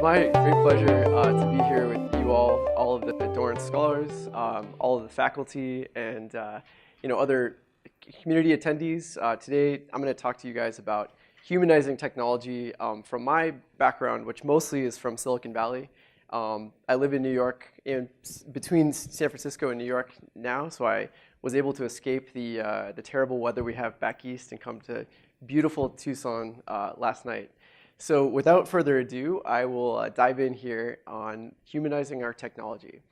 my great pleasure to be here with you all of the Dorrance scholars, all of the faculty, and other community attendees. Today, I'm going to talk to you guys about humanizing technology from my background, which mostly is from Silicon Valley. I live in New York, between San Francisco and New York now, so I was able to escape the terrible weather we have back east and come to beautiful Tucson last night. So without further ado, I will dive in here on humanizing our technology.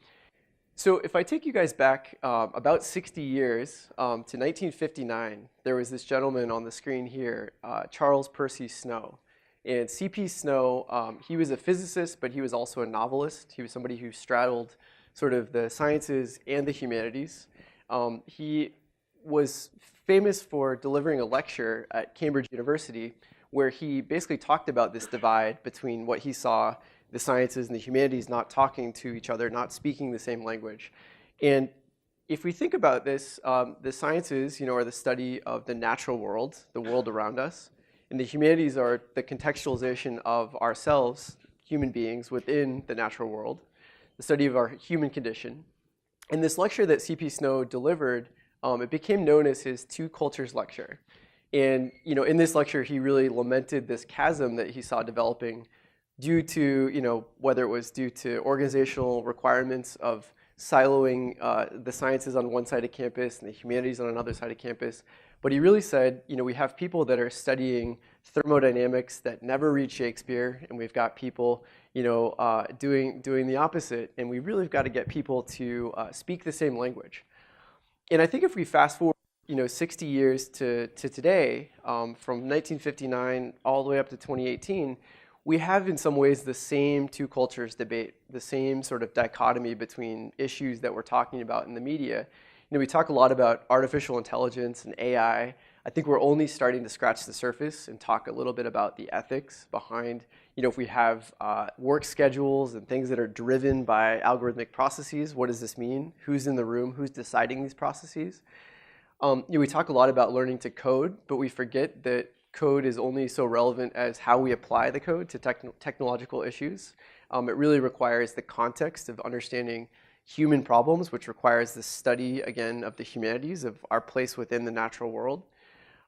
So if I take you guys back about 60 years to 1959, there was this gentleman on the screen here, Charles Percy Snow. And C.P. Snow, he was a physicist, but he was also a novelist. He was somebody who straddled sort of the sciences and the humanities. He was famous for delivering a lecture at Cambridge University where he basically talked about this divide between what he saw, the sciences and the humanities not talking to each other, not speaking the same language. And if we think about this, the sciences, are the study of the natural world, the world around us, and the humanities are the contextualization of ourselves, human beings, within the natural world, the study of our human condition. And this lecture that C.P. Snow delivered, it became known as his Two Cultures lecture. And in this lecture, he really lamented this chasm that he saw developing due to, whether it was due to organizational requirements of siloing the sciences on one side of campus and the humanities on another side of campus. But he really said, we have people that are studying thermodynamics that never read Shakespeare, and we've got people, doing the opposite. And we really have got to get people to speak the same language. And I think if we fast forward 60 years to today, from 1959 all the way up to 2018, we have in some ways the same two cultures debate, the same sort of dichotomy between issues that we're talking about in the media. We talk a lot about artificial intelligence and AI. I think we're only starting to scratch the surface and talk a little bit about the ethics behind, if we have work schedules and things that are driven by algorithmic processes, what does this mean? Who's in the room? Who's deciding these processes? We talk a lot about learning to code, but we forget that code is only so relevant as how we apply the code to technological issues. It really requires the context of understanding human problems, which requires the study, again, of the humanities, of our place within the natural world.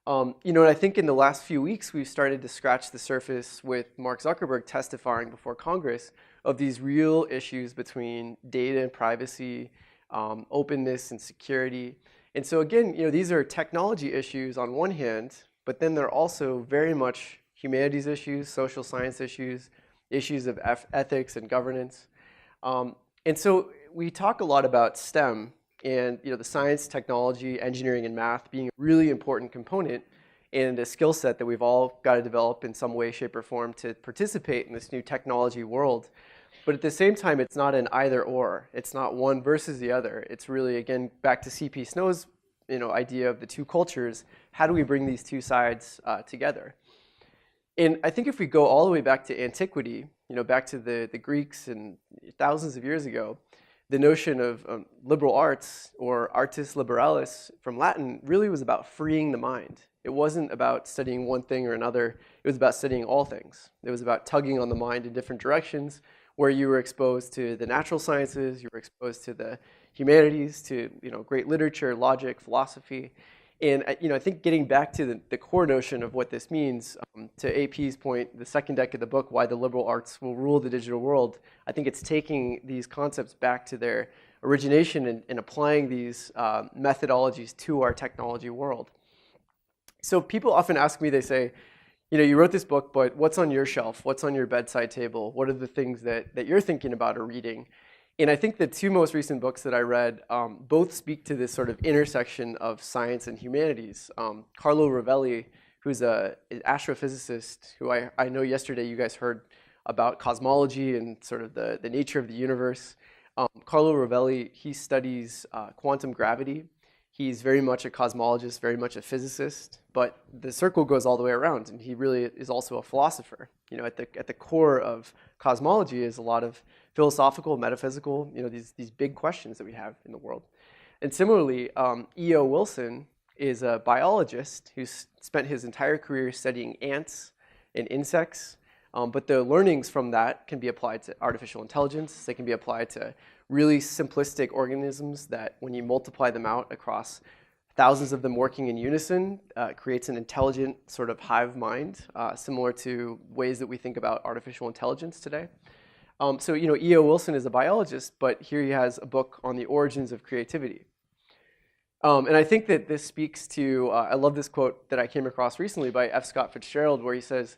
And I think in the last few weeks, we've started to scratch the surface with Mark Zuckerberg testifying before Congress of these real issues between data and privacy, openness and security. And so again, these are technology issues on one hand, but then they're also very much humanities issues, social science issues, issues of ethics and governance. And so we talk a lot about STEM and the science, technology, engineering, and math being a really important component and a skill set that we've all got to develop in some way, shape, or form to participate in this new technology world. But at the same time, it's not an either or. It's not one versus the other. It's really, again, back to C.P. Snow's idea of the two cultures. How do we bring these two sides together? And I think if we go all the way back to antiquity, back to the Greeks and thousands of years ago, the notion of liberal arts or artis liberalis from Latin really was about freeing the mind. It wasn't about studying one thing or another. It was about studying all things. It was about tugging on the mind in different directions, where you were exposed to the natural sciences, you were exposed to the humanities, to great literature, logic, philosophy. And I think getting back to the core notion of what this means, to AP's point, the second deck of the book, Why the Liberal Arts Will Rule the Digital World, I think it's taking these concepts back to their origination and applying these methodologies to our technology world. So people often ask me, they say, you wrote this book, but what's on your shelf? What's on your bedside table? What are the things that you're thinking about or reading? And I think the two most recent books that I read both speak to this sort of intersection of science and humanities. Carlo Rovelli, who's an astrophysicist, who I know yesterday you guys heard about cosmology and sort of the nature of the universe. Carlo Rovelli, he studies quantum gravity. He's very much a cosmologist, very much a physicist, but the circle goes all the way around, and he really is also a philosopher. At the core of cosmology is a lot of philosophical, metaphysical, these big questions that we have in the world. And similarly, E.O. Wilson is a biologist who's spent his entire career studying ants and insects, But the learnings from that can be applied to artificial intelligence. They can be applied to really simplistic organisms that when you multiply them out across thousands of them working in unison, creates an intelligent sort of hive mind, similar to ways that we think about artificial intelligence today. So, E.O. Wilson is a biologist, but here he has a book on the origins of creativity. And I think that this speaks to, I love this quote that I came across recently by F. Scott Fitzgerald, where he says,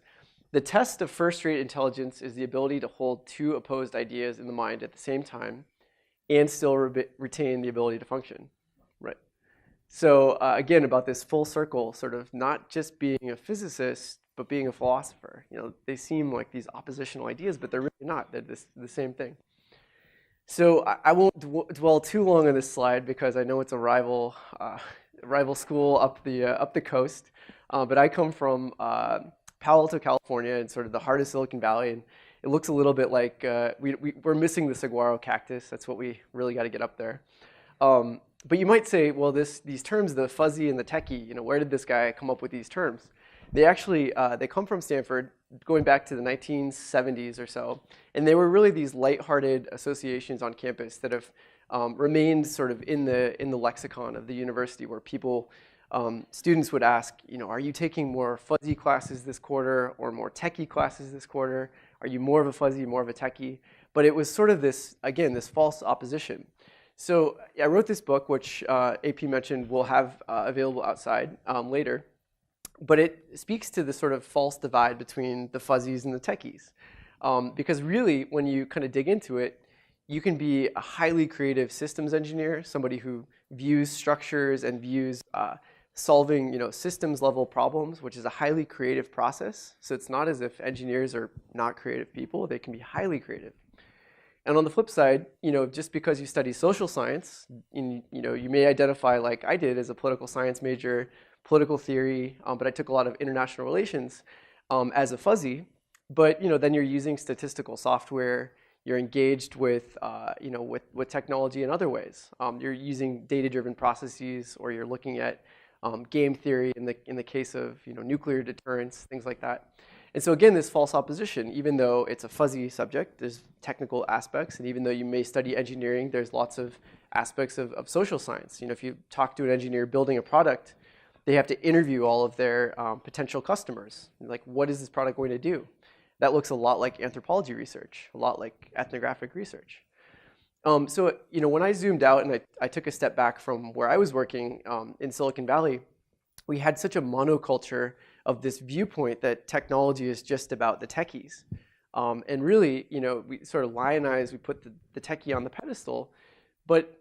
"The test of first-rate intelligence is the ability to hold two opposed ideas in the mind at the same time and still retain the ability to function." Right. So again, about this full circle, sort of not just being a physicist, but being a philosopher. They seem like these oppositional ideas, but they're really not. They're the same thing. So I won't dwell too long on this slide because I know it's a rival school up the coast. But I come from Palo Alto, California, and sort of the heart of Silicon Valley, and it looks a little bit like we're missing the saguaro cactus. That's what we really got to get up there. But you might say, well, these terms, the fuzzy and the techie, where did this guy come up with these terms? They actually they come from Stanford, going back to the 1970s or so, and they were really these lighthearted associations on campus that have remained sort of in the lexicon of the university, where students would ask, are you taking more fuzzy classes this quarter or more techie classes this quarter? Are you more of a fuzzy, more of a techie? But it was sort of this, again, this false opposition. So I wrote this book, which AP mentioned we'll have available outside later. But it speaks to the sort of false divide between the fuzzies and the techies. Because really, when you kind of dig into it, you can be a highly creative systems engineer, somebody who views structures and views solving systems level problems, which is a highly creative process. So it's not as if engineers are not creative people. They can be highly creative. And on the flip side, just because you study social science, you may identify, like I did, as a political science major, political theory, but I took a lot of international relations as a fuzzy. But then you're using statistical software. You're engaged with with technology in other ways. You're using data-driven processes, or you're looking at game theory in the case of nuclear deterrence, things like that. And so again, this false opposition, even though it's a fuzzy subject, there's technical aspects, and even though you may study engineering, there's lots of aspects of social science. If you talk to an engineer building a product, they have to interview all of their potential customers. Like, what is this product going to do? That looks a lot like anthropology research, a lot like ethnographic research. So when I zoomed out and I took a step back from where I was working in Silicon Valley, we had such a monoculture of this viewpoint that technology is just about the techies. And really, we sort of lionize, we put the techie on the pedestal, but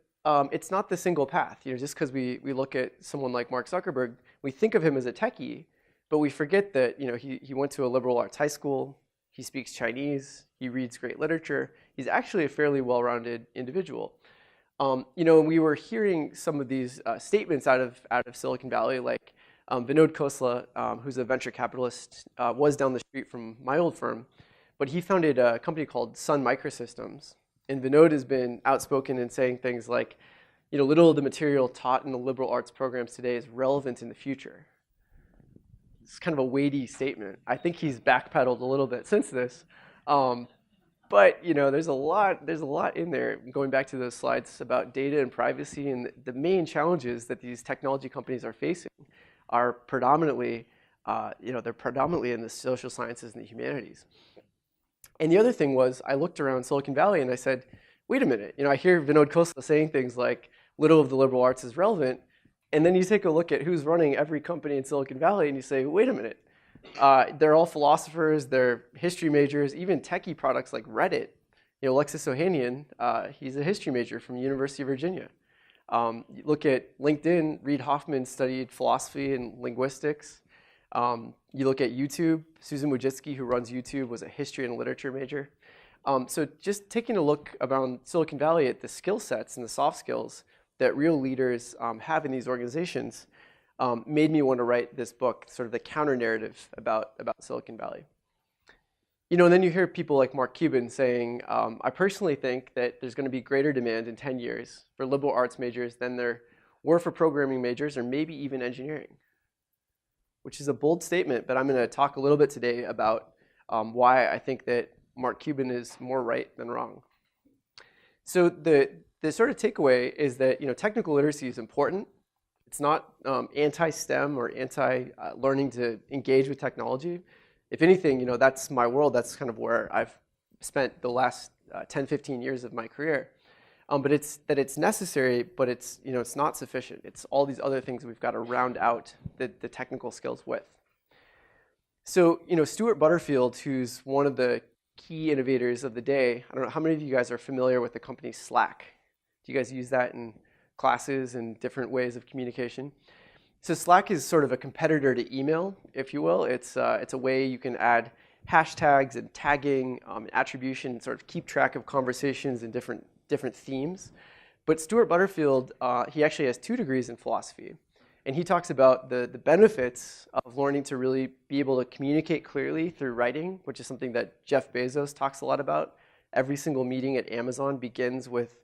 it's not the single path. Just because we look at someone like Mark Zuckerberg, we think of him as a techie, but we forget that he went to a liberal arts high school, he speaks Chinese, he reads great literature. He's actually a fairly well-rounded individual. We were hearing some of these statements out of Silicon Valley, like Vinod Khosla, who's a venture capitalist, was down the street from my old firm, but he founded a company called Sun Microsystems. And Vinod has been outspoken in saying things like, little of the material taught in the liberal arts programs today is relevant in the future. It's kind of a weighty statement. I think he's backpedaled a little bit since this. But there's a lot in there. Going back to those slides about data and privacy, and the main challenges that these technology companies are facing are predominantly, they're predominantly in the social sciences and the humanities. And the other thing was, I looked around Silicon Valley and I said, wait a minute, I hear Vinod Khosla saying things like, little of the liberal arts is relevant. And then you take a look at who's running every company in Silicon Valley and you say, wait a minute, they're all philosophers, they're history majors, even techie products like Reddit. Alexis Ohanian, he's a history major from University of Virginia. You look at LinkedIn, Reid Hoffman studied philosophy and linguistics. You look at YouTube, Susan Wojcicki, who runs YouTube, was a history and literature major. So just taking a look around Silicon Valley at the skill sets and the soft skills that real leaders have in these organizations made me want to write this book, sort of the counter-narrative about Silicon Valley. And then you hear people like Mark Cuban saying, I personally think that there's going to be greater demand in 10 years for liberal arts majors than there were for programming majors or maybe even engineering, which is a bold statement, but I'm going to talk a little bit today about why I think that Mark Cuban is more right than wrong. So the sort of takeaway is that technical literacy is important. It's not anti-STEM or anti-learning to engage with technology. If anything, that's my world. That's kind of where I've spent the last 10, 15 years of my career. But it's necessary, but it's not sufficient. It's all these other things we've got to round out the technical skills with. So Stuart Butterfield, who's one of the key innovators of the day, I don't know how many of you guys are familiar with the company Slack. Do you guys use that in classes and different ways of communication? So Slack is sort of a competitor to email, if you will. It's a way you can add hashtags and tagging, and attribution, and sort of keep track of conversations and different themes. But Stuart Butterfield, he actually has 2 degrees in philosophy. And he talks about the benefits of learning to really be able to communicate clearly through writing, which is something that Jeff Bezos talks a lot about. Every single meeting at Amazon begins with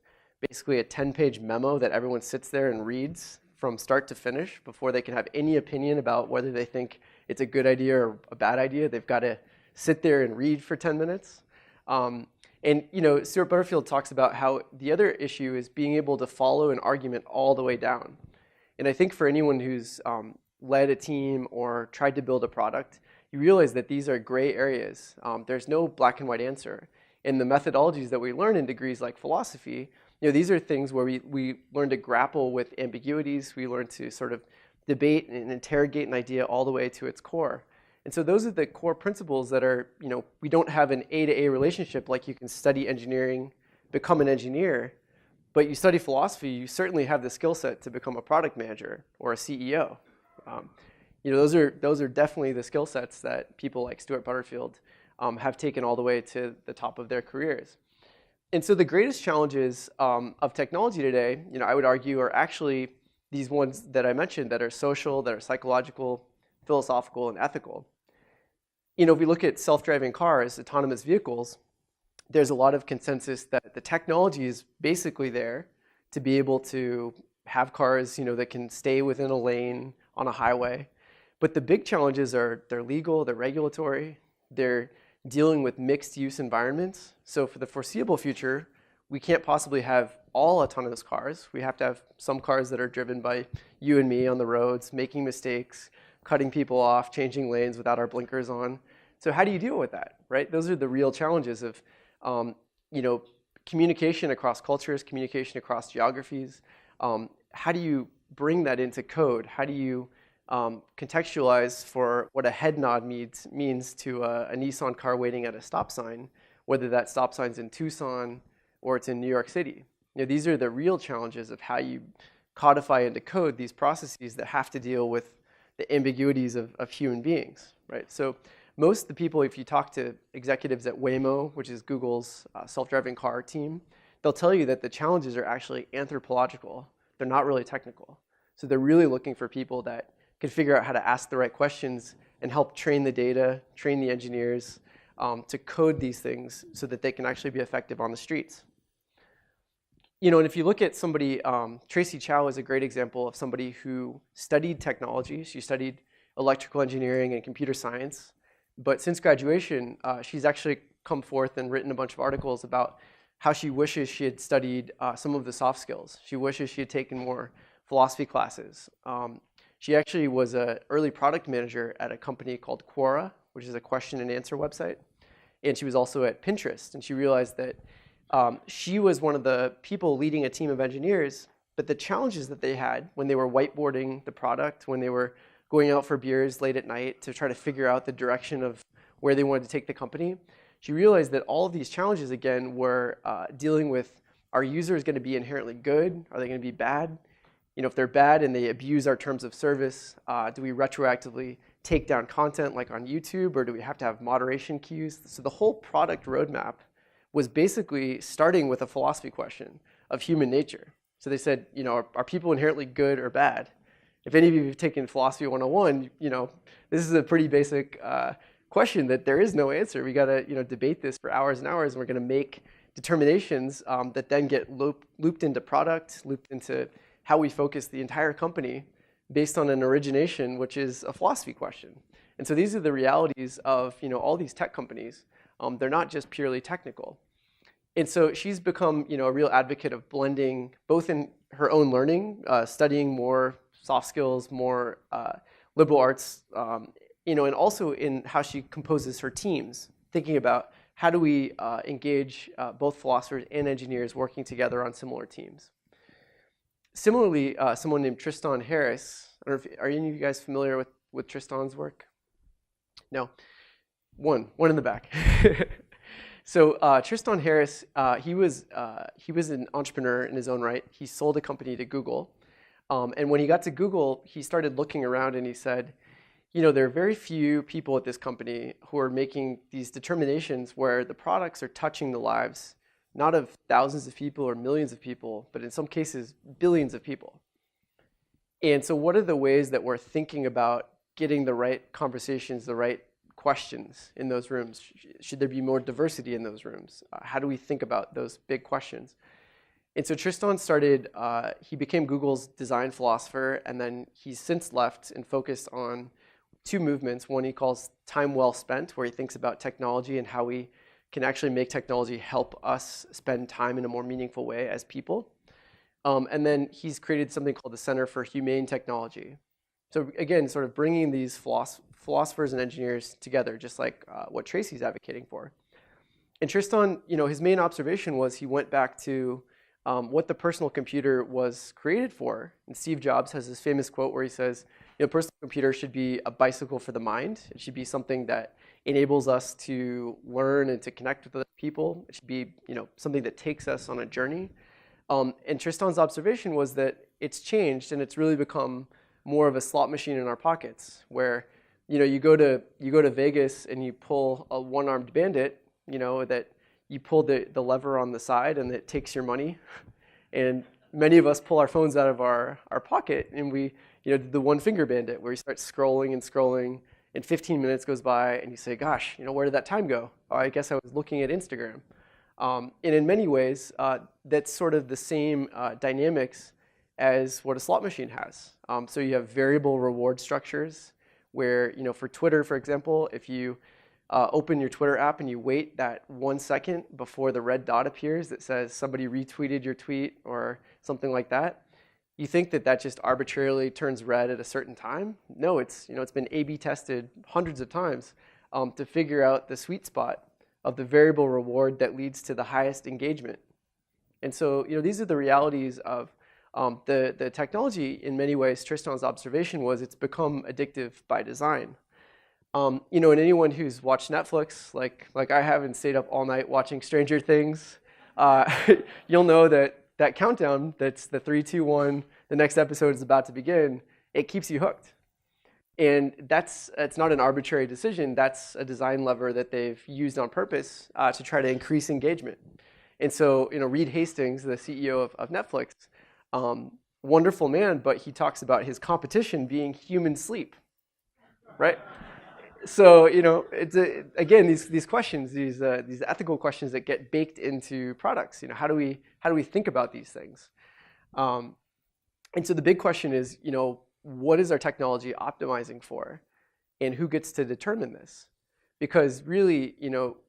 basically a 10-page memo that everyone sits there and reads from start to finish before they can have any opinion about whether they think it's a good idea or a bad idea. They've got to sit there and read for 10 minutes. And Stuart Butterfield talks about how the other issue is being able to follow an argument all the way down. And I think for anyone who's led a team or tried to build a product, you realize that these are gray areas. There's no black and white answer. And the methodologies that we learn in degrees like philosophy, these are things where we learn to grapple with ambiguities. We learn to sort of debate and interrogate an idea all the way to its core. And so those are the core principles that are, we don't have an A to A relationship like you can study engineering, become an engineer. But you study philosophy, you certainly have the skill set to become a product manager or a CEO. Those are definitely the skill sets that people like Stuart Butterfield have taken all the way to the top of their careers. And so the greatest challenges of technology today, I would argue, are actually these ones that I mentioned that are social, that are psychological, philosophical, and ethical. If we look at self-driving cars, autonomous vehicles, there's a lot of consensus that the technology is basically there to be able to have cars, that can stay within a lane on a highway. But the big challenges are they're legal, they're regulatory, they're dealing with mixed use environments. So for the foreseeable future, we can't possibly have all autonomous cars. We have to have some cars that are driven by you and me on the roads, making mistakes, cutting people off, changing lanes without our blinkers on. So how do you deal with that, right? Those are the real challenges of communication across cultures, communication across geographies. How do you bring that into code? How do you contextualize for what a head nod means to a Nissan car waiting at a stop sign, whether that stop sign's in Tucson or it's in New York City? These are the real challenges of how you codify into code these processes that have to deal with the ambiguities of human beings, right? So most of the people, if you talk to executives at Waymo, which is Google's self-driving car team, they'll tell you that the challenges are actually anthropological. They're not really technical. So they're really looking for people that can figure out how to ask the right questions and help train the data, train the engineers to code these things so that they can actually be effective on the streets. And if you look at somebody, Tracy Chow is a great example of somebody who studied technology. She studied electrical engineering and computer science. But since graduation, she's actually come forth and written a bunch of articles about how she wishes she had studied some of the soft skills. She wishes she had taken more philosophy classes. She actually was an early product manager at a company called Quora, which is a question and answer website. And she was also at Pinterest. And she realized that she was one of the people leading a team of engineers, but the challenges that they had when they were whiteboarding the product, when they were going out for beers late at night to try to figure out the direction of where they wanted to take the company, she realized that all of these challenges, again, were dealing with, are users going to be inherently good? Are they going to be bad? If they're bad and they abuse our terms of service, do we retroactively take down content like on YouTube, or do we have to have moderation cues? So the whole product roadmap was basically starting with a philosophy question of human nature. So they said, are people inherently good or bad? If any of you have taken Philosophy 101, this is a pretty basic question that there is no answer. We got to debate this for hours and hours, and we're going to make determinations that then get looped into product, looped into how we focus the entire company based on an origination, which is a philosophy question. And so these are the realities of all these tech companies. They're not just purely technical. And so she's become a real advocate of blending both in her own learning, studying more soft skills, more liberal arts, and also in how she composes her teams, thinking about how do we engage both philosophers and engineers working together on similar teams. Similarly, someone named Tristan Harris, I don't know if, are any of you guys familiar with Tristan's work? No? One in the back. So Tristan Harris, he was an entrepreneur in his own right. He sold a company to Google. And when he got to Google, he started looking around and he said, there are very few people at this company who are making these determinations where the products are touching the lives, not of thousands of people or millions of people, but in some cases, billions of people. And so what are the ways that we're thinking about getting the right conversations, the right questions in those rooms? Should there be more diversity in those rooms? How do we think about those big questions? And so Tristan started, he became Google's design philosopher, and then he's since left and focused on two movements. One he calls time well spent, where he thinks about technology and how we can actually make technology help us spend time in a more meaningful way as people. And then he's created something called the Center for Humane Technology. So again, sort of bringing these philosophers and engineers together, just like what Tracy's advocating for. And Tristan, his main observation was he went back to what the personal computer was created for. And Steve Jobs has this famous quote where he says, personal computer should be a bicycle for the mind. It should be something that enables us to learn and to connect with other people. It should be something that takes us on a journey. And Tristan's observation was that it's changed and it's really become more of a slot machine in our pockets, where you go to Vegas and you pull a one-armed bandit, that you pull the lever on the side and it takes your money. And many of us pull our phones out of our pocket and we the one-finger bandit, where you start scrolling and scrolling, and 15 minutes goes by and you say, gosh, where did that time go? Oh, I guess I was looking at Instagram. And in many ways, that's sort of the same dynamics as what a slot machine has. So you have variable reward structures where, for Twitter, for example, if you open your Twitter app and you wait that 1 second before the red dot appears that says somebody retweeted your tweet or something like that, you think that just arbitrarily turns red at a certain time. No, it's been A/B tested hundreds of times to figure out the sweet spot of the variable reward that leads to the highest engagement. And so these are the realities of the technology. In many ways, Tristan's observation was it's become addictive by design. And anyone who's watched Netflix, like I have, and stayed up all night watching Stranger Things, you'll know that countdown, that's the 3, 2, 1, the next episode is about to begin, it keeps you hooked. And it's not an arbitrary decision. That's a design lever that they've used on purpose to try to increase engagement. And so, Reed Hastings, the CEO of Netflix, wonderful man, but he talks about his competition being human sleep, right? So, it's again, these questions, these ethical questions that get baked into products. How do we think about these things? And so the big question is, what is our technology optimizing for, and who gets to determine this? Because really,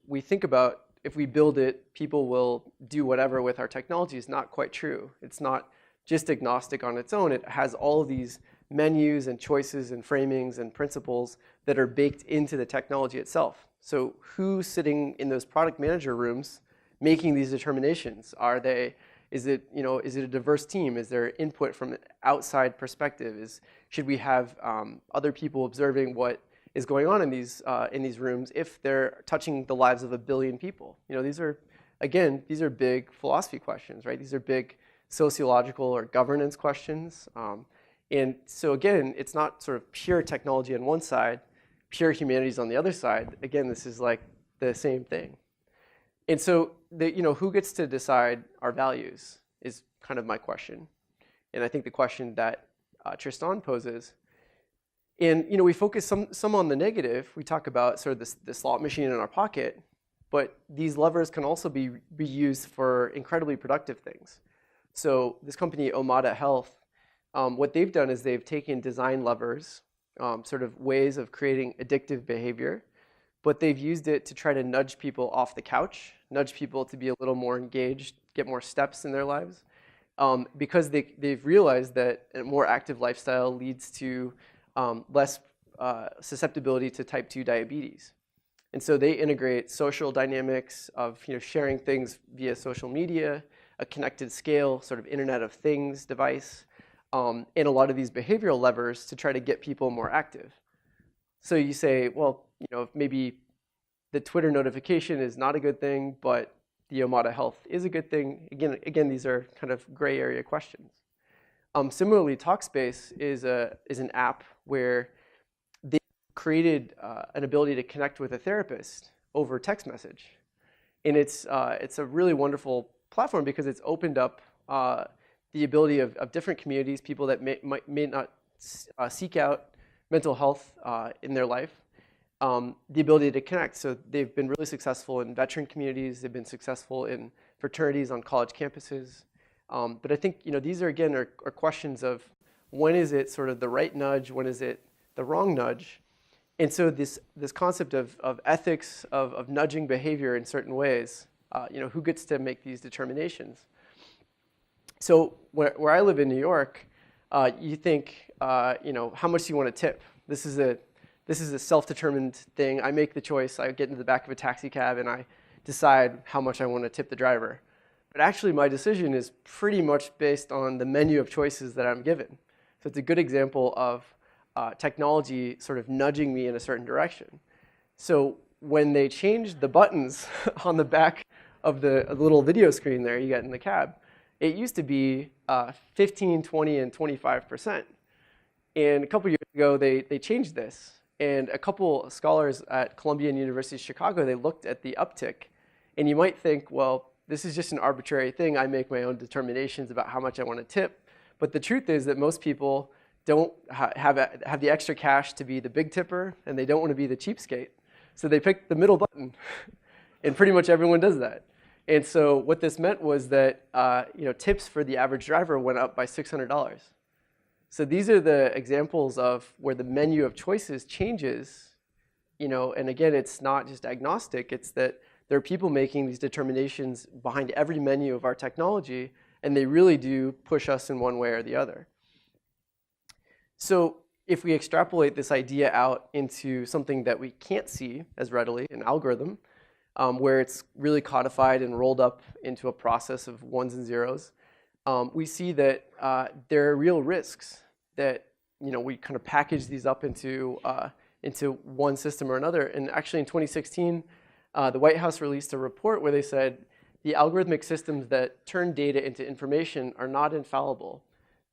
we think about if we build it, people will do whatever with our technology is not quite true. It's not just agnostic on its own. It has all of these menus and choices and framings and principles that are baked into the technology itself. So who's sitting in those product manager rooms making these determinations? Is it a diverse team? Is there input from an outside perspective? Should we have other people observing what is going on in these rooms if they're touching the lives of 1 billion people? These are big philosophy questions, right? These are big sociological or governance questions. And so again, it's not sort of pure technology on one side, pure humanities on the other side. Again, this is like the same thing. And so who gets to decide our values is kind of my question. And I think the question that Tristan poses. And we focus some on the negative. We talk about sort of the slot machine in our pocket, but these levers can also be used for incredibly productive things. So this company, Omada Health, what they've done is they've taken design levers sort of ways of creating addictive behavior, but they've used it to try to nudge people off the couch, nudge people to be a little more engaged, get more steps in their lives, because they've realized that a more active lifestyle leads to less susceptibility to type 2 diabetes. And so they integrate social dynamics of sharing things via social media, a connected scale, sort of Internet of Things device, and a lot of these behavioral levers to try to get people more active. So you say, well, maybe the Twitter notification is not a good thing, but the Omada Health is a good thing. Again, these are kind of gray area questions. Similarly, Talkspace is an app where they created an ability to connect with a therapist over text message. And it's a really wonderful platform because it's opened up the ability of different communities, people that may not seek out mental health in their life, the ability to connect. So they've been really successful in veteran communities. They've been successful in fraternities on college campuses. But I think these are, again, are questions of when is it sort of the right nudge, when is it the wrong nudge? And so this concept of ethics, of nudging behavior in certain ways, who gets to make these determinations? So where I live in New York, you think, how much do you want to tip? This is a self-determined thing. I make the choice. I get into the back of a taxi cab and I decide how much I want to tip the driver. But actually, my decision is pretty much based on the menu of choices that I'm given. So it's a good example of technology sort of nudging me in a certain direction. So when they changed the buttons on the back of the little video screen there you get in the cab, it used to be 15, 20, and 25%. And a couple years ago, they changed this. And a couple scholars at Columbia and University of Chicago, they looked at the uptick. And you might think, well, this is just an arbitrary thing. I make my own determinations about how much I want to tip. But the truth is that most people don't have the extra cash to be the big tipper, and they don't want to be the cheapskate. So they pick the middle button. And pretty much everyone does that. And so what this meant was that tips for the average driver went up by $600. So these are the examples of where the menu of choices changes, and again, it's not just agnostic, it's that there are people making these determinations behind every menu of our technology, and they really do push us in one way or the other. So if we extrapolate this idea out into something that we can't see as readily, an algorithm, where it's really codified and rolled up into a process of ones and zeros, we see that there are real risks that we kind of package these up into one system or another. And actually in 2016, the White House released a report where they said the algorithmic systems that turn data into information are not infallible.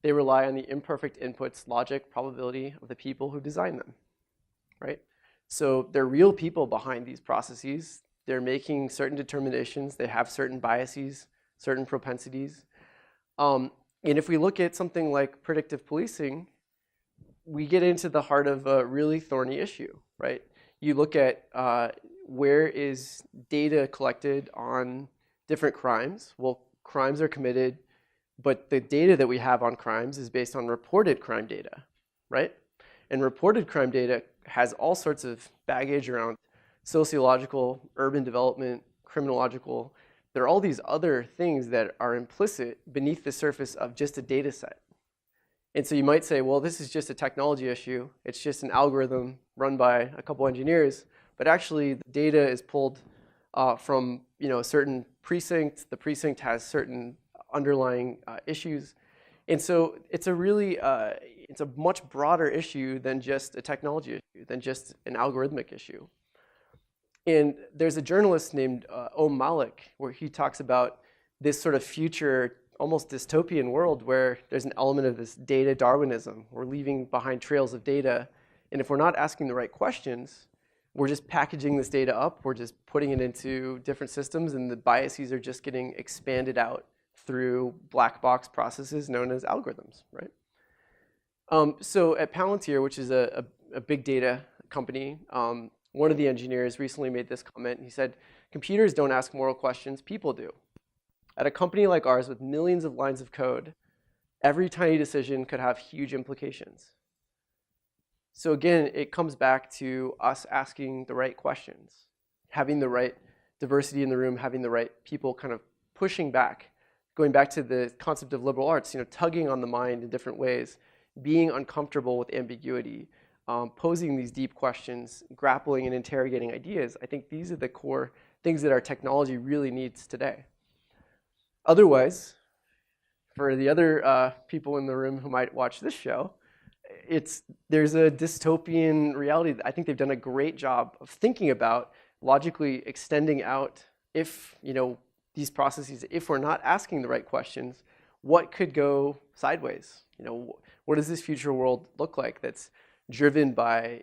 They rely on the imperfect inputs, logic, probability of the people who design them, right? So there are real people behind these processes. They're making certain determinations. They have certain biases, certain propensities. And if we look at something like predictive policing, we get into the heart of a really thorny issue, right? You look at where is data collected on different crimes. Well, crimes are committed, but the data that we have on crimes is based on reported crime data, right? And reported crime data has all sorts of baggage around sociological, urban development, criminological. There are all these other things that are implicit beneath the surface of just a data set. And so you might say, well, this is just a technology issue. It's just an algorithm run by a couple engineers. But actually, the data is pulled from a certain precinct. The precinct has certain underlying issues. And so it's a really, it's a much broader issue than just a technology issue, than just an algorithmic issue. And there's a journalist named Malik, where he talks about this sort of future, almost dystopian world where there's an element of this data Darwinism. We're leaving behind trails of data. And if we're not asking the right questions, we're just packaging this data up. We're just putting it into different systems, and the biases are just getting expanded out through black box processes known as algorithms, right? So at Palantir, which is a big data company, one of the engineers recently made this comment. He said, computers don't ask moral questions, people do. At a company like ours with millions of lines of code, every tiny decision could have huge implications. So again, it comes back to us asking the right questions, having the right diversity in the room, having the right people kind of pushing back, going back to the concept of liberal arts, tugging on the mind in different ways, being uncomfortable with ambiguity, posing these deep questions, grappling and interrogating ideas. I think these are the core things that our technology really needs today. Otherwise, for the other people in the room who might watch this show, there's a dystopian reality that I think they've done a great job of thinking about, logically extending out if, these processes, if we're not asking the right questions, what could go sideways? What does this future world look like that's driven by,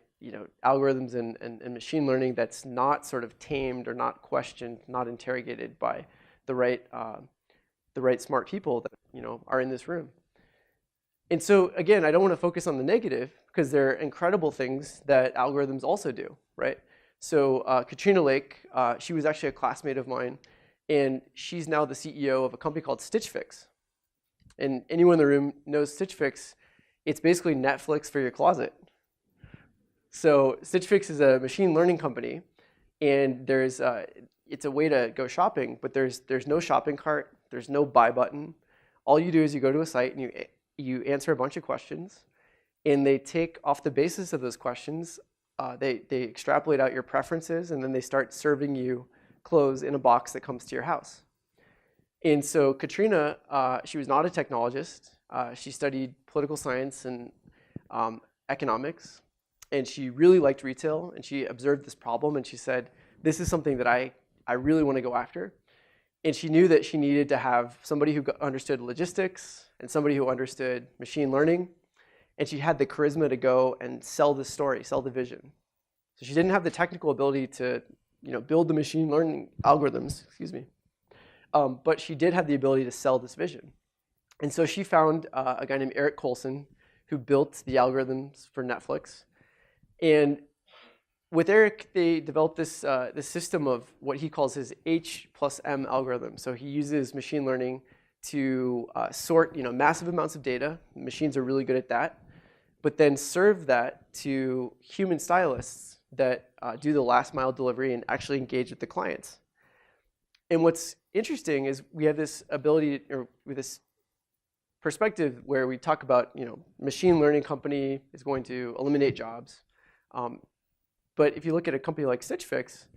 algorithms and machine learning, that's not sort of tamed or not questioned, not interrogated by the right smart people that, are in this room. And so again, I don't want to focus on the negative because there are incredible things that algorithms also do, right? So Katrina Lake, she was actually a classmate of mine, and she's now the CEO of a company called Stitch Fix. And anyone in the room knows Stitch Fix. It's basically Netflix for your closet. So Stitch Fix is a machine learning company, and it's a way to go shopping, but there's no shopping cart, there's no buy button. All you do is you go to a site and you answer a bunch of questions, and they take off the basis of those questions, they extrapolate out your preferences, and then they start serving you clothes in a box that comes to your house. And so Katrina, she was not a technologist. She studied political science and economics, and she really liked retail, and she observed this problem, and she said, this is something that I really want to go after. And she knew that she needed to have somebody who understood logistics and somebody who understood machine learning, and she had the charisma to go and sell the story, sell the vision. So she didn't have the technical ability to build the machine learning algorithms, but she did have the ability to sell this vision. And so she found a guy named Eric Colson who built the algorithms for Netflix. And with Eric, they developed this system of what he calls his H+M algorithm. So he uses machine learning to sort massive amounts of data. Machines are really good at that. But then serve that to human stylists that do the last mile delivery and actually engage with the clients. And what's interesting is we have this ability, or with this perspective where we talk about, machine learning company is going to eliminate jobs. But if you look at a company like Stitch Fix,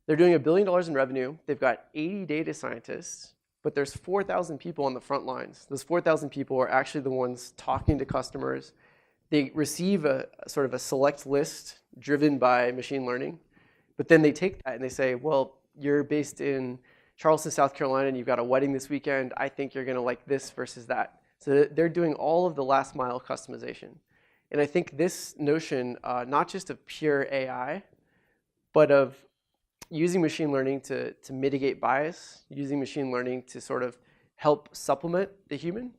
they're doing $1 billion in revenue. They've got 80 data scientists, but there's 4,000 people on the front lines. Those 4,000 people are actually the ones talking to customers. They receive a sort of a select list driven by machine learning, but then they take that and they say, well, you're based in Charleston, South Carolina, and you've got a wedding this weekend. I think you're going to like this versus that. So they're doing all of the last mile customization. And I think this notion, not just of pure AI, but of using machine learning to mitigate bias, using machine learning to sort of help supplement the human,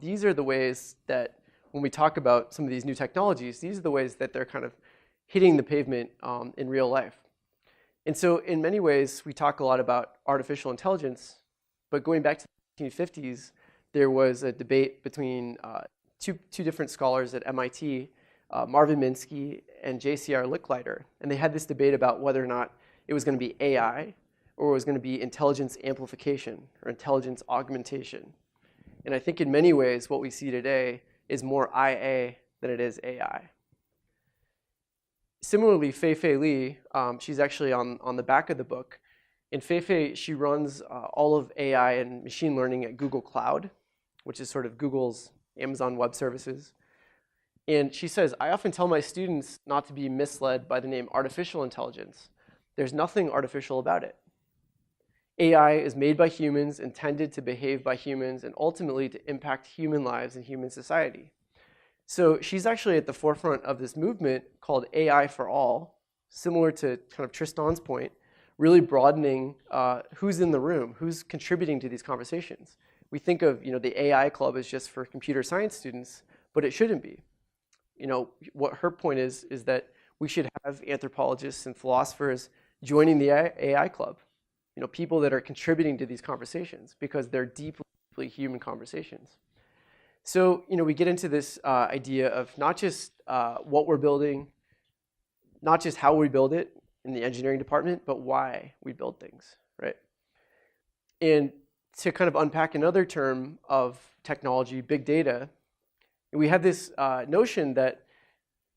these are the ways that when we talk about some of these new technologies, these are the ways that they're kind of hitting the pavement in real life. And so in many ways, we talk a lot about artificial intelligence, but going back to the 1950s, there was a debate between two different scholars at MIT, Marvin Minsky and J.C.R. Licklider. And they had this debate about whether or not it was going to be AI or it was going to be intelligence amplification or intelligence augmentation. And I think in many ways, what we see today is more IA than it is AI. Similarly, Fei-Fei Li, she's actually on the back of the book. In Fei-Fei, she runs all of AI and machine learning at Google Cloud, which is sort of Google's Amazon Web Services. And she says, I often tell my students not to be misled by the name artificial intelligence. There's nothing artificial about it. AI is made by humans, intended to behave by humans, and ultimately to impact human lives and human society. So she's actually at the forefront of this movement called AI for All, similar to kind of Tristan's point, really broadening who's in the room, who's contributing to these conversations. We think of the AI club as just for computer science students, but it shouldn't be. What her point is that we should have anthropologists and philosophers joining the AI club. People that are contributing to these conversations because they're deeply human conversations. So, we get into this idea of not just what we're building, not just how we build it in the engineering department, but why we build things, right? And to kind of unpack another term of technology, big data, we have this notion that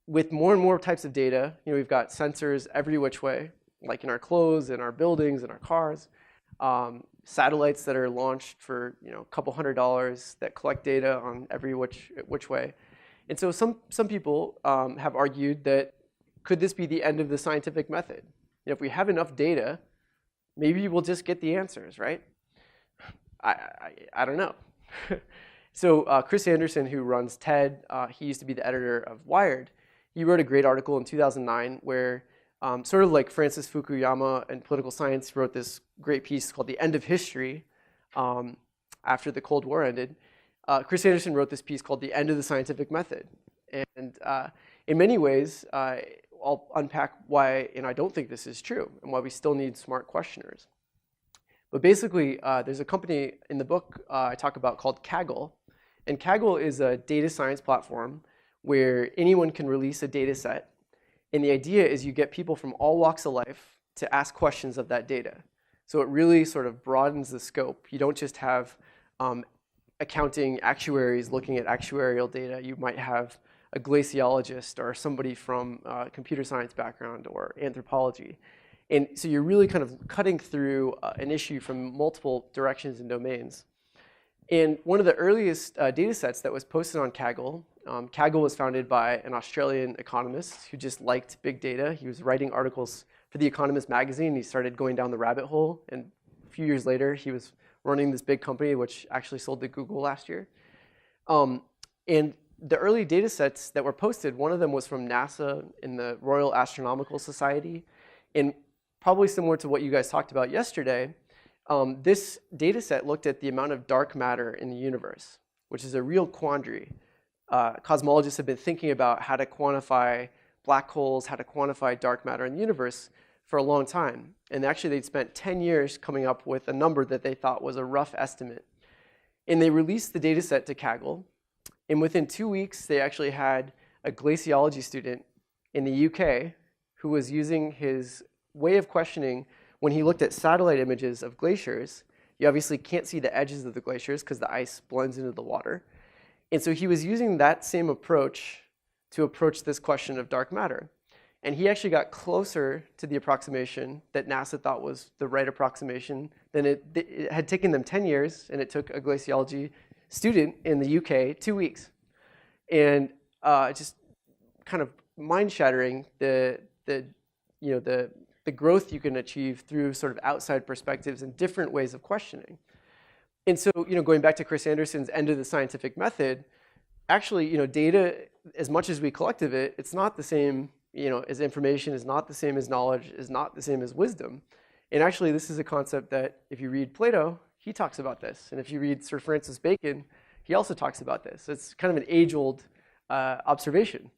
with more and more types of data, we've got sensors every which way, like in our clothes, in our buildings, in our cars, satellites that are launched for a couple $100 that collect data on every which way. And so some people have argued that could this be the end of the scientific method? If we have enough data, maybe we'll just get the answers, right? I don't know. So Chris Anderson, who runs TED, he used to be the editor of Wired. He wrote a great article in 2009 where, sort of like Francis Fukuyama in political science, wrote this great piece called The End of History after the Cold War ended. Chris Anderson wrote this piece called The End of the Scientific Method. And in many ways, I'll unpack why, and I don't think this is true, and why we still need smart questioners. But basically, there's a company in the book I talk about called Kaggle. And Kaggle is a data science platform where anyone can release a data set. And the idea is you get people from all walks of life to ask questions of that data. So it really sort of broadens the scope. You don't just have accounting actuaries looking at actuarial data. You might have a glaciologist or somebody from a computer science background or anthropology. And so you're really kind of cutting through an issue from multiple directions and domains. And one of the earliest data sets that was posted on Kaggle, Kaggle was founded by an Australian economist who just liked big data. He was writing articles for The Economist magazine. He started going down the rabbit hole. And a few years later, he was running this big company, which actually sold to Google last year. And the early data sets that were posted, one of them was from NASA in the Royal Astronomical Society. And probably similar to what you guys talked about yesterday, this data set looked at the amount of dark matter in the universe, which is a real quandary. Cosmologists have been thinking about how to quantify black holes, how to quantify dark matter in the universe for a long time. And actually, they'd spent 10 years coming up with a number that they thought was a rough estimate. And they released the data set to Kaggle. And within 2 weeks, they actually had a glaciology student in the UK who was using his way of questioning when he looked at satellite images of glaciers. You obviously can't see the edges of the glaciers because the ice blends into the water. And so he was using that same approach to approach this question of dark matter. And he actually got closer to the approximation that NASA thought was the right approximation than it had taken them 10 years, and it took a glaciology student in the UK 2 weeks. And just kind of mind-shattering the growth you can achieve through sort of outside perspectives and different ways of questioning. And so, going back to Chris Anderson's end of the scientific method, actually, data, as much as we collect of it, it's not the same, as information, is not the same as knowledge, is not the same as wisdom. And actually, this is a concept that if you read Plato, he talks about this. And if you read Sir Francis Bacon, he also talks about this. It's kind of an age-old observation.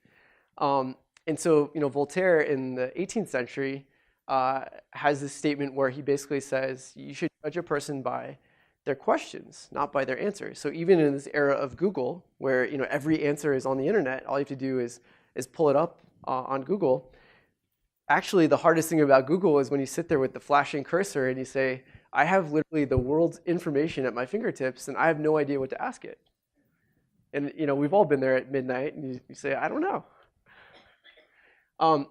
And so, Voltaire in the 18th century has this statement where he basically says, you should judge a person by their questions, not by their answers. So even in this era of Google, where every answer is on the internet, all you have to do is pull it up on Google. Actually, the hardest thing about Google is when you sit there with the flashing cursor and you say, I have literally the world's information at my fingertips, and I have no idea what to ask it. And we've all been there at midnight, and you say, I don't know.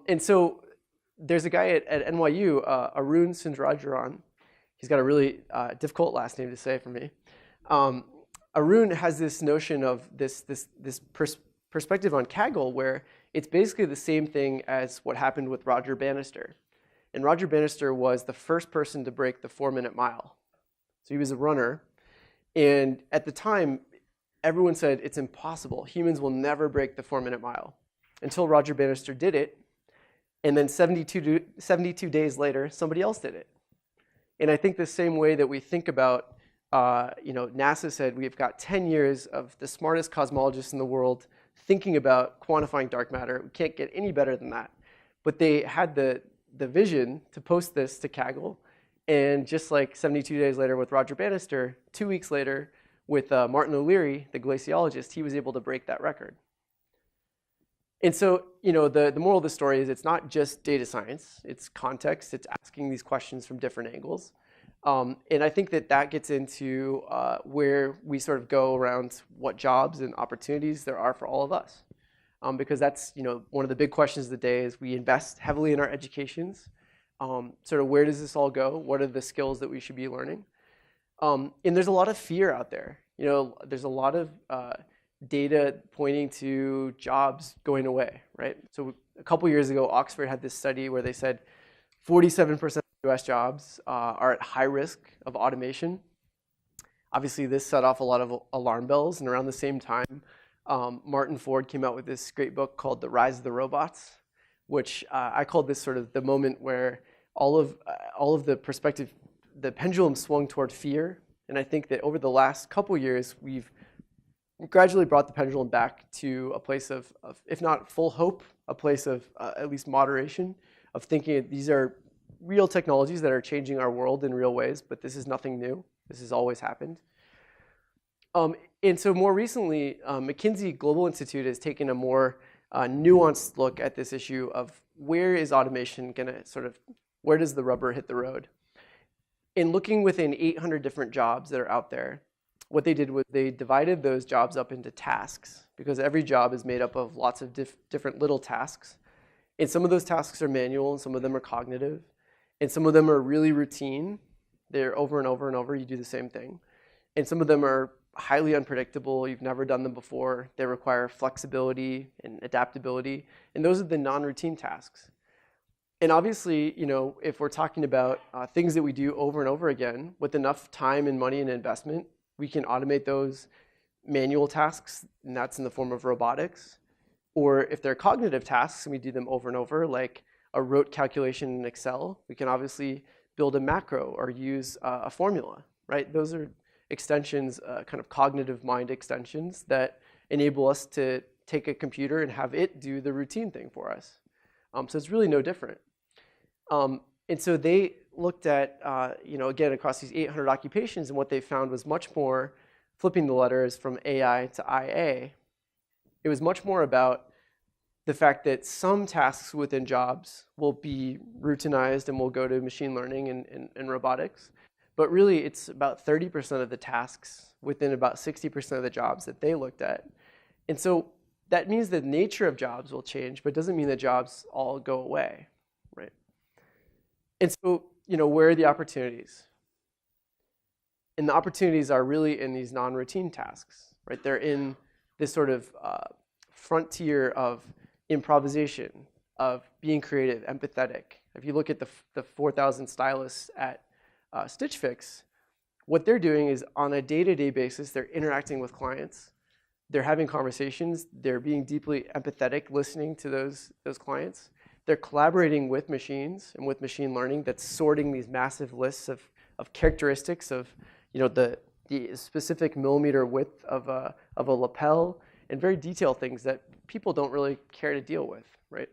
And so there's a guy at NYU, Arun Sundararajan. He's got a really difficult last name to say for me. Arun has this notion of this perspective on Kaggle where it's basically the same thing as what happened with Roger Bannister. And Roger Bannister was the first person to break the 4-minute mile. So he was a runner. And at the time, everyone said it's impossible. Humans will never break the 4-minute mile until Roger Bannister did it. And then 72 days later, somebody else did it. And I think the same way that we think about, NASA said we've got 10 years of the smartest cosmologists in the world thinking about quantifying dark matter. We can't get any better than that. But they had the vision to post this to Kaggle. And just like 72 days later with Roger Bannister, 2 weeks later with Martin O'Leary, the glaciologist, he was able to break that record. And so, the moral of the story is it's not just data science, it's context, it's asking these questions from different angles. And I think that gets into where we sort of go around what jobs and opportunities there are for all of us. Because that's, one of the big questions of the day is we invest heavily in our educations. Sort of where does this all go? What are the skills that we should be learning? And there's a lot of fear out there. There's a lot of data pointing to jobs going away, right? So a couple years ago, Oxford had this study where they said 47% of US jobs are at high risk of automation. Obviously, this set off a lot of alarm bells, and around the same time, Martin Ford came out with this great book called The Rise of the Robots, which I called this sort of the moment where all of the perspective, the pendulum swung toward fear. And I think that over the last couple years, we've gradually brought the pendulum back to a place of if not full hope, a place of at least moderation, of thinking these are real technologies that are changing our world in real ways, but this is nothing new. This has always happened. And so more recently, McKinsey Global Institute has taken a more nuanced look at this issue of where is automation going to where does the rubber hit the road? In looking within 800 different jobs that are out there, what they did was they divided those jobs up into tasks, because every job is made up of lots of different little tasks. And some of those tasks are manual, and some of them are cognitive, and some of them are really routine. They're over and over and over, you do the same thing. And some of them are highly unpredictable, you've never done them before, they require flexibility and adaptability, and those are the non-routine tasks. And obviously, if we're talking about things that we do over and over again, with enough time and money and investment, we can automate those manual tasks, and that's in the form of robotics. Or if they're cognitive tasks and we do them over and over, like a rote calculation in Excel, we can obviously build a macro or use a formula, right? Those are extensions, kind of cognitive mind extensions that enable us to take a computer and have it do the routine thing for us. So it's really no different. And so they looked at, again, across these 800 occupations, and what they found was much more, flipping the letters from AI to IA, it was much more about the fact that some tasks within jobs will be routinized and will go to machine learning and robotics. But really, it's about 30% of the tasks within about 60% of the jobs that they looked at. And so that means the nature of jobs will change, but doesn't mean that jobs all go away, right? And so, where are the opportunities? And the opportunities are really in these non-routine tasks, right? They're in this sort of frontier of improvisation, of being creative, empathetic. If you look at the 4,000 stylists at Stitch Fix, what they're doing is on a day-to-day basis, they're interacting with clients. They're having conversations. They're being deeply empathetic, listening to those clients. They're collaborating with machines and with machine learning that's sorting these massive lists of characteristics of the specific millimeter width of a lapel and very detailed things that people don't really care to deal with, right?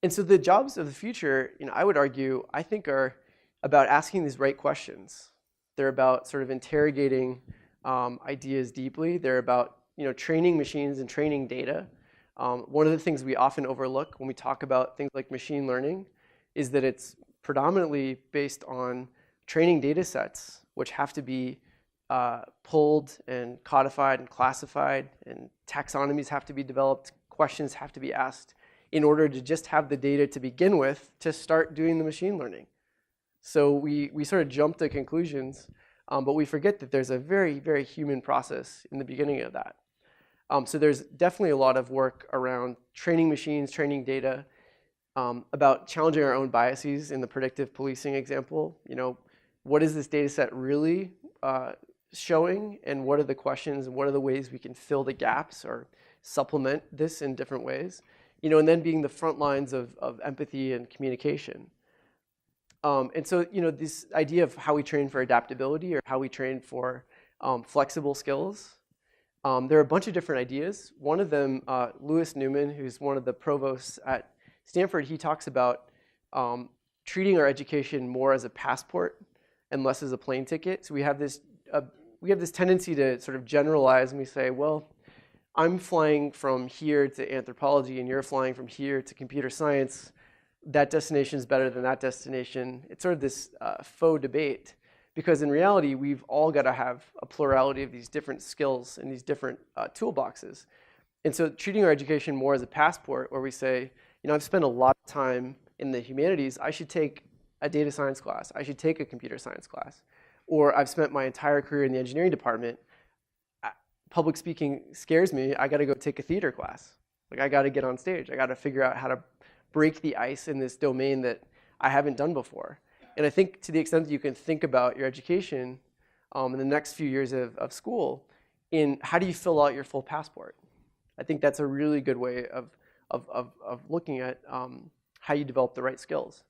And so the jobs of the future, I would argue, I think are about asking these right questions. They're about sort of interrogating ideas deeply. They're about training machines and training data. One of the things we often overlook when we talk about things like machine learning is that it's predominantly based on training data sets, which have to be pulled and codified and classified, and taxonomies have to be developed, questions have to be asked in order to just have the data to begin with to start doing the machine learning. So we sort of jump to conclusions, but we forget that there's a very, very human process in the beginning of that. So there's definitely a lot of work around training machines, training data, about challenging our own biases in the predictive policing example. What is this data set really showing, and what are the questions, and what are the ways we can fill the gaps or supplement this in different ways? And then being the front lines of empathy and communication. And so, this idea of how we train for adaptability or how we train for flexible skills, there are a bunch of different ideas. One of them, Louis Newman, who's one of the provosts at Stanford, he talks about treating our education more as a passport and less as a plane ticket. So we have we have this tendency to sort of generalize, and we say, well, I'm flying from here to anthropology, and you're flying from here to computer science. That destination is better than that destination. It's sort of this faux debate, because in reality, we've all got to have a plurality of these different skills and these different toolboxes. And so treating our education more as a passport, where we say, I've spent a lot of time in the humanities, I should take a data science class, I should take a computer science class. Or I've spent my entire career in the engineering department, public speaking scares me, I gotta go take a theater class. Like, I gotta get on stage, I gotta figure out how to break the ice in this domain that I haven't done before. And I think to the extent that you can think about your education in the next few years of school, in how do you fill out your full passport? I think that's a really good way of looking at how you develop the right skills.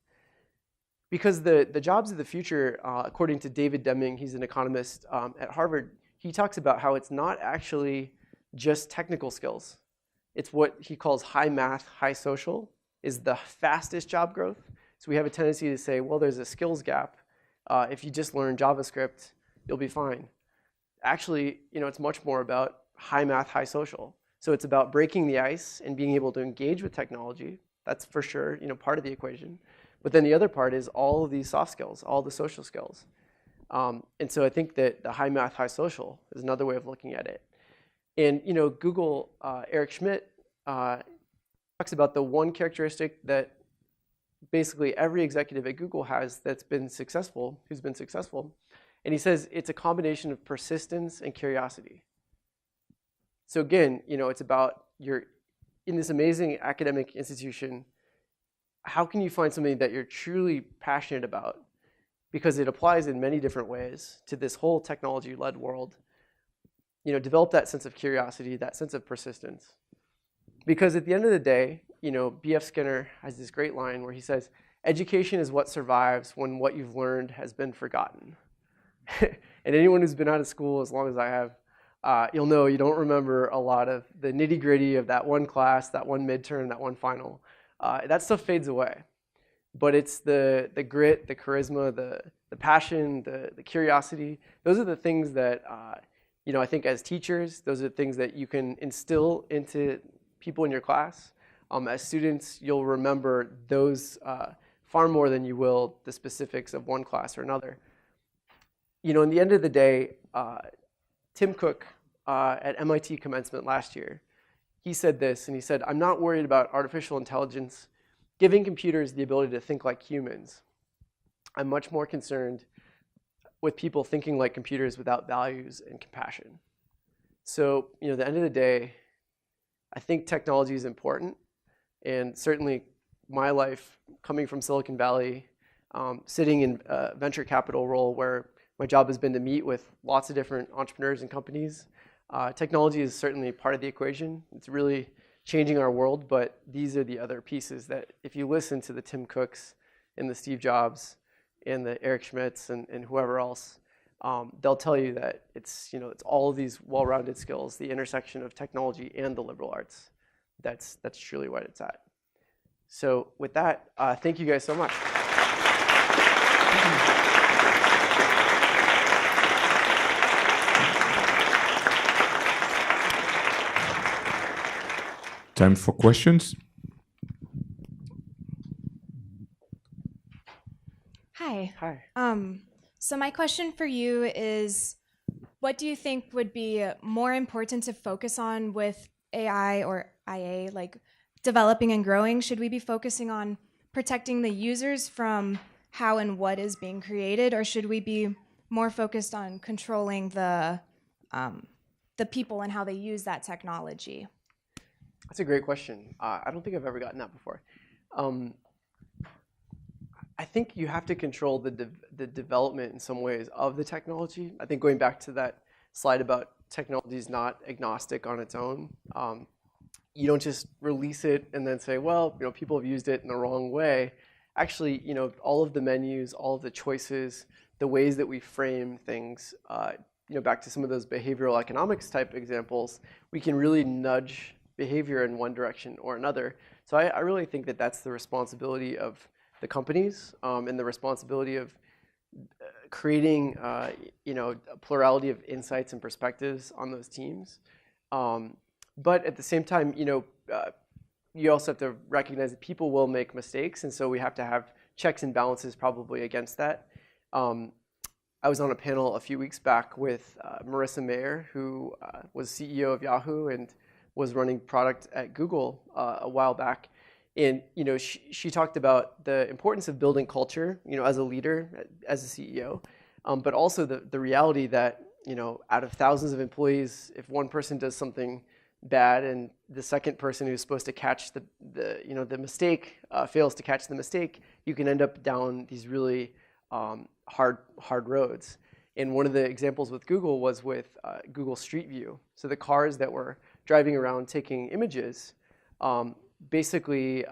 Because the jobs of the future, according to David Deming, he's an economist at Harvard, he talks about how it's not actually just technical skills. It's what he calls high math, high social is the fastest job growth. So we have a tendency to say, well, there's a skills gap. If you just learn JavaScript, you'll be fine. Actually, it's much more about high math, high social. So it's about breaking the ice and being able to engage with technology. That's for sure, part of the equation. But then the other part is all of these soft skills, all the social skills. And so I think that the high math, high social is another way of looking at it. And Google, Eric Schmidt talks about the one characteristic that basically every executive at Google has that's been successful, who's been successful. And he says it's a combination of persistence and curiosity. So again, it's about you're in this amazing academic institution. How can you find something that you're truly passionate about? Because it applies in many different ways to this whole technology-led world. Develop that sense of curiosity, that sense of persistence. Because at the end of the day, B.F. Skinner has this great line where he says, education is what survives when what you've learned has been forgotten. And anyone who's been out of school as long as I have, you'll know you don't remember a lot of the nitty-gritty of that one class, that one midterm, that one final. That stuff fades away. But it's the grit, the charisma, the passion, the curiosity. Those are the things that, I think as teachers, those are the things that you can instill into people in your class. As students, you'll remember those far more than you will the specifics of one class or another. In the end of the day, Tim Cook at MIT commencement last year, he said this, and he said, I'm not worried about artificial intelligence giving computers the ability to think like humans. I'm much more concerned with people thinking like computers without values and compassion. So, at the end of the day, I think technology is important. And certainly my life, coming from Silicon Valley, sitting in a venture capital role where my job has been to meet with lots of different entrepreneurs and companies, technology is certainly part of the equation. It's really changing our world, but these are the other pieces that if you listen to the Tim Cooks and the Steve Jobs and the Eric Schmidts and whoever else, they'll tell you that it's all of these well-rounded skills, the intersection of technology and the liberal arts. That's truly what it's at. So with that, thank you guys so much. Time for questions. Hi. Hi. So my question for you is, what do you think would be more important to focus on with AI or IA, like developing and growing? Should we be focusing on protecting the users from how and what is being created, or should we be more focused on controlling the people and how they use that technology? That's a great question. I don't think I've ever gotten that before. I think you have to control the development in some ways of the technology. I think going back to that slide about technology is not agnostic on its own. You don't just release it and then say, well, people have used it in the wrong way. Actually, all of the menus, all of the choices, the ways that we frame things, back to some of those behavioral economics type examples, we can really nudge behavior in one direction or another. So I really think that that's the responsibility of the companies and the responsibility of creating a plurality of insights and perspectives on those teams. But at the same time, you also have to recognize that people will make mistakes, and so we have to have checks and balances probably against that. I was on a panel a few weeks back with Marissa Mayer, who was CEO of Yahoo and was running product at Google a while back. And she talked about the importance of building culture, as a leader, as a CEO, but also the reality that out of thousands of employees, if one person does something bad and the second person who's supposed to catch the mistake fails to catch the mistake, you can end up down these really hard roads. And one of the examples with Google was with Google Street View. So the cars that were driving around taking images, basically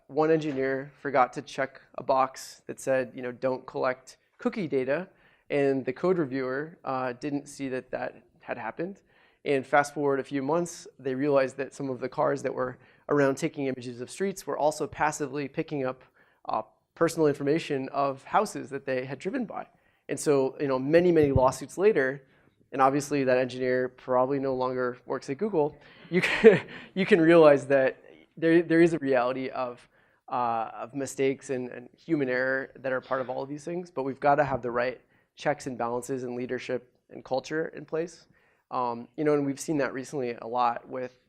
one engineer forgot to check a box that said, don't collect cookie data, and the code reviewer didn't see that had happened. And fast forward a few months, they realized that some of the cars that were around taking images of streets were also passively picking up personal information of houses that they had driven by. And so, many lawsuits later, and obviously that engineer probably no longer works at Google, you can realize that there is a reality of mistakes and human error that are part of all of these things, but we've got to have the right checks and balances and leadership and culture in place. And we've seen that recently a lot with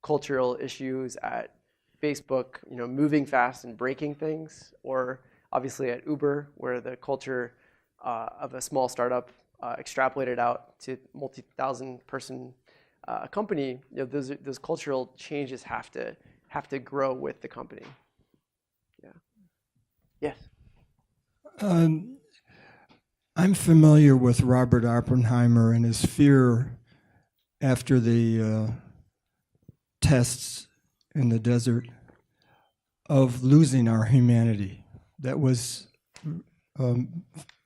cultural issues at Facebook, moving fast and breaking things, or obviously at Uber, where the culture of a small startup extrapolated out to multi-thousand person company. Those cultural changes have to grow with the company. Yeah. Yes. I'm familiar with Robert Oppenheimer and his fear after the tests in the desert of losing our humanity. That was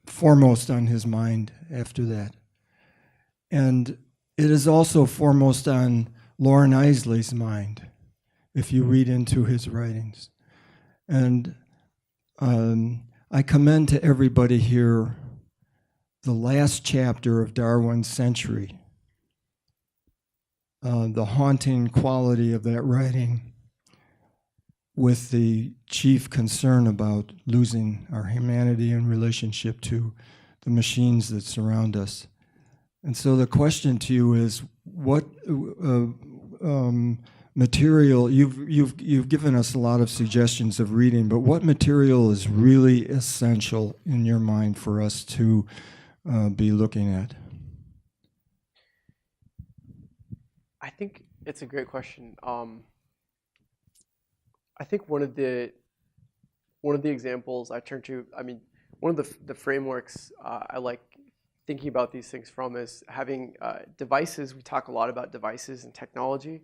foremost on his mind after that. And it is also foremost on Loren Eiseley's mind, if you read into his writings. And I commend to everybody here the last chapter of Darwin's Century, the haunting quality of that writing with the chief concern about losing our humanity in relationship to the machines that surround us. And so the question to you is, what material, you've given us a lot of suggestions of reading, but what material is really essential in your mind for us to be looking at? I think it's a great question. I think one of the examples I turn to, one of the frameworks I like thinking about these things from is having devices. We talk a lot about devices and technology.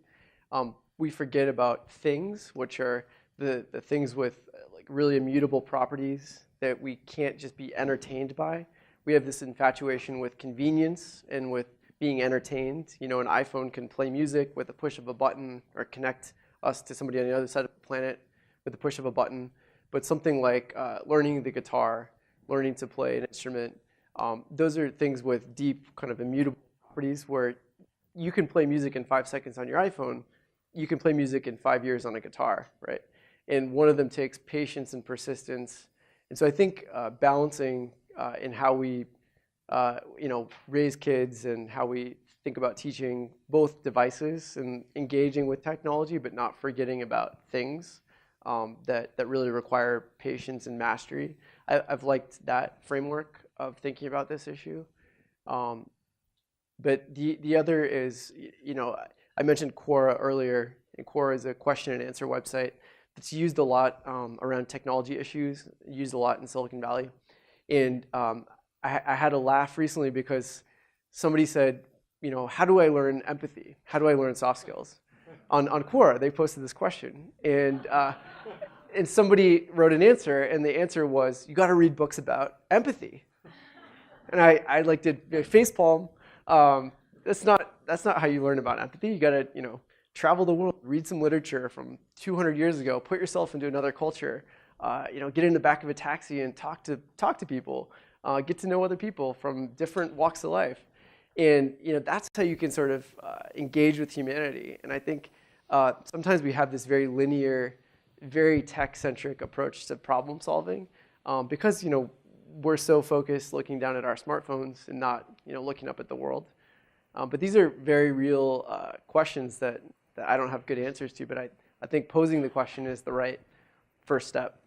We forget about things, which are the things with like really immutable properties that we can't just be entertained by. We have this infatuation with convenience and with being entertained. An iPhone can play music with a push of a button or connect us to somebody on the other side of the planet with the push of a button. But something like learning the guitar, learning to play an instrument, those are things with deep kind of immutable properties where you can play music in 5 seconds on your iPhone. You can play music in 5 years on a guitar, right? And one of them takes patience and persistence. And so I think balancing in how we raise kids and how we think about teaching both devices and engaging with technology, but not forgetting about things that really require patience and mastery. I've liked that framework of thinking about this issue. But the other is, I mentioned Quora earlier, and Quora is a question and answer website that's used a lot around technology issues, used a lot in Silicon Valley. And I had a laugh recently because somebody said, how do I learn empathy? How do I learn soft skills? On Quora, they posted this question. And somebody wrote an answer, and the answer was, you got to read books about empathy. And I like did facepalm. That's not how you learn about empathy. You got to travel the world, read some literature from 200 years ago, put yourself into another culture, get in the back of a taxi and talk to people. get to know other people from different walks of life. And that's how you can sort of engage with humanity. And I think sometimes we have this very linear, very tech-centric approach to problem solving because we're so focused looking down at our smartphones and not looking up at the world. But these are very real questions that I don't have good answers to. But I think posing the question is the right first step.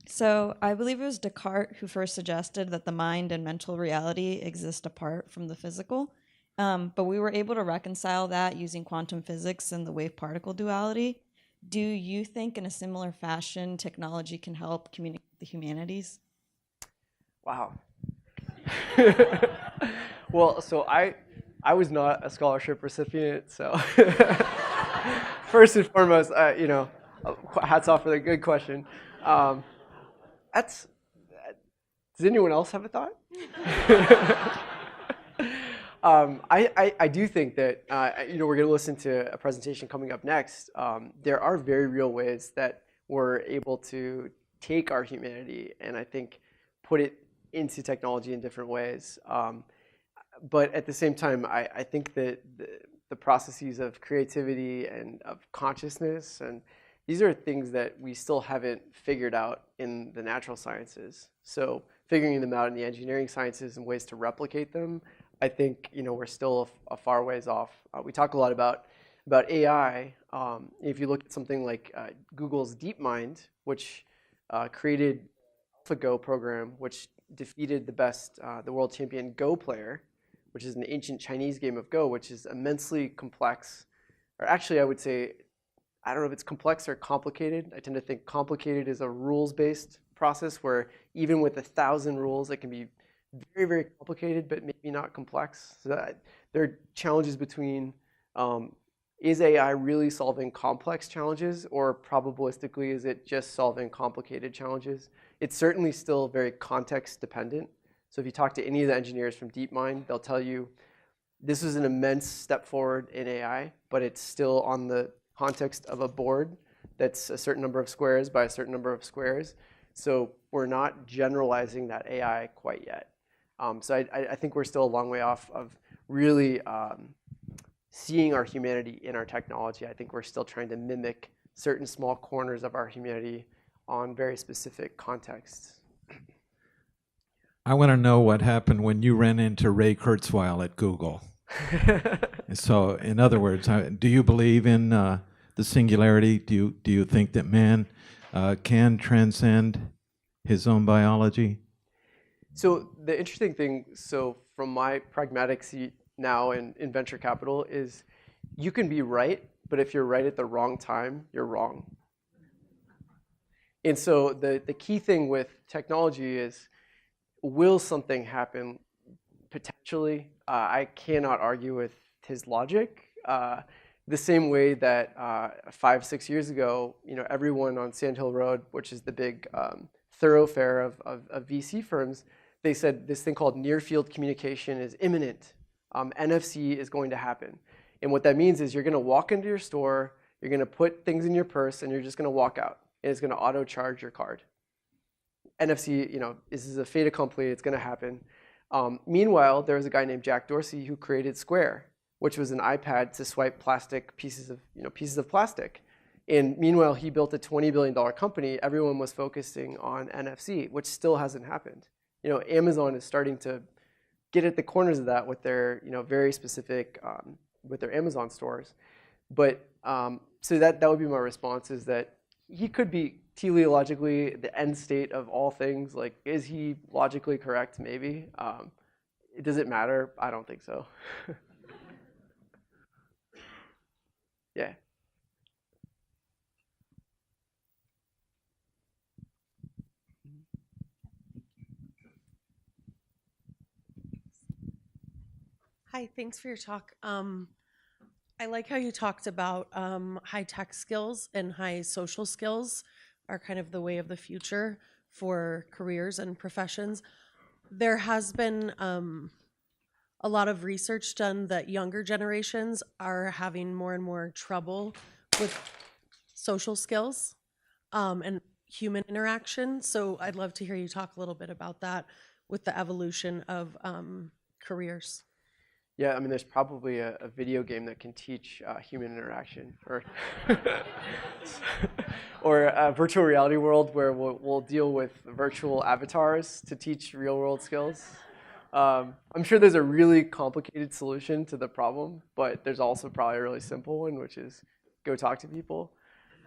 So I believe it was Descartes who first suggested that the mind and mental reality exist apart from the physical. But we were able to reconcile that using quantum physics and the wave-particle duality. Do you think in a similar fashion technology can help communicate the humanities? Wow. Well, so I was not a scholarship recipient, so first and foremost, hats off for the good question. Does anyone else have a thought? I do think that we're going to listen to a presentation coming up next. There are very real ways that we're able to take our humanity and I think put it into technology in different ways. But at the same time, I think that the processes of creativity and of consciousness, and these are things that we still haven't figured out in the natural sciences. So figuring them out in the engineering sciences and ways to replicate them, I think we're still a far ways off. We talk a lot about AI. If you look at something like Google's DeepMind, which created AlphaGo program, which defeated the world champion Go player, which is an ancient Chinese game of Go, which is immensely complex. Or actually, I would say, I don't know if it's complex or complicated. I tend to think complicated is a rules-based process where even with 1,000 rules, it can be very, very complicated, but maybe not complex. So there are challenges between, is AI really solving complex challenges, or probabilistically, is it just solving complicated challenges? It's certainly still very context dependent. So if you talk to any of the engineers from DeepMind, they'll tell you this was an immense step forward in AI, but it's still on the context of a board that's a certain number of squares by a certain number of squares. So we're not generalizing that AI quite yet. So I think we're still a long way off of really seeing our humanity in our technology. I think we're still trying to mimic certain small corners of our humanity on very specific contexts. I want to know what happened when you ran into Ray Kurzweil at Google. So, in other words, do you believe in the singularity? Do you think that man can transcend his own biology? So the interesting thing, from my pragmatic seat now in venture capital, is you can be right, but if you're right at the wrong time, you're wrong. And so the key thing with technology is, will something happen? Potentially. I cannot argue with his logic. The same way that 5-6 years ago, everyone on Sand Hill Road, which is the big thoroughfare of VC firms, they said this thing called near field communication is imminent. NFC is going to happen. And what that means is you're going to walk into your store, you're going to put things in your purse, and you're just going to walk out. And it's going to auto charge your card. NFC, this is a fait accompli. It's going to happen. Meanwhile, there was a guy named Jack Dorsey who created Square, which was an iPad to swipe plastic pieces of plastic. And meanwhile, he built a $20 billion company. Everyone was focusing on NFC, which still hasn't happened. Amazon is starting to get at the corners of that with their, very specific, with their Amazon stores. But so that would be my response, is that he could be teleologically the end state of all things. Like, is he logically correct? Maybe. Does it matter? I don't think so. Yeah. Hi, thanks for your talk. I like how you talked about high tech skills and high social skills are kind of the way of the future for careers and professions. There has been a lot of research done that younger generations are having more and more trouble with social skills and human interaction. So I'd love to hear you talk a little bit about that with the evolution of careers. Yeah, I mean, there's probably a video game that can teach human interaction, or or a virtual reality world where we'll deal with virtual avatars to teach real-world skills. I'm sure there's a really complicated solution to the problem, but there's also probably a really simple one, which is go talk to people.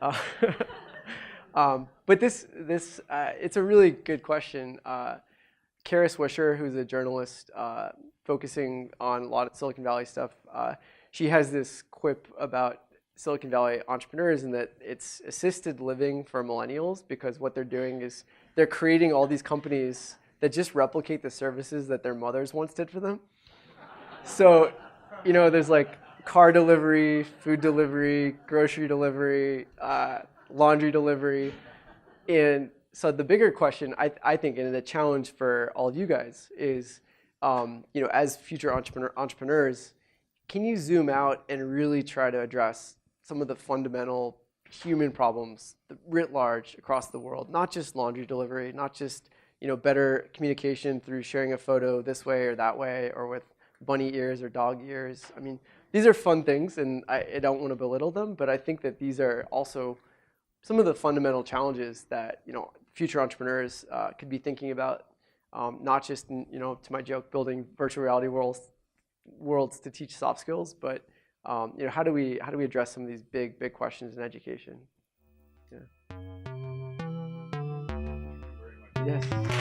But it's a really good question. Kara Swisher, who's a journalist focusing on a lot of Silicon Valley stuff, she has this quip about Silicon Valley entrepreneurs and that it's assisted living for millennials, because what they're doing is they're creating all these companies that just replicate the services that their mothers once did for them. So, there's like car delivery, food delivery, grocery delivery, laundry delivery. And so the bigger question, I think, and the challenge for all of you guys is, as future entrepreneurs, can you zoom out and really try to address some of the fundamental human problems writ large across the world? Not just laundry delivery, not just better communication through sharing a photo this way or that way, or with bunny ears or dog ears. I mean, these are fun things, and I don't want to belittle them, but I think that these are also some of the fundamental challenges that future entrepreneurs could be thinking about. Not just to my joke, building virtual reality worlds to teach soft skills, but how do we address some of these big questions in education? Yeah. Yes.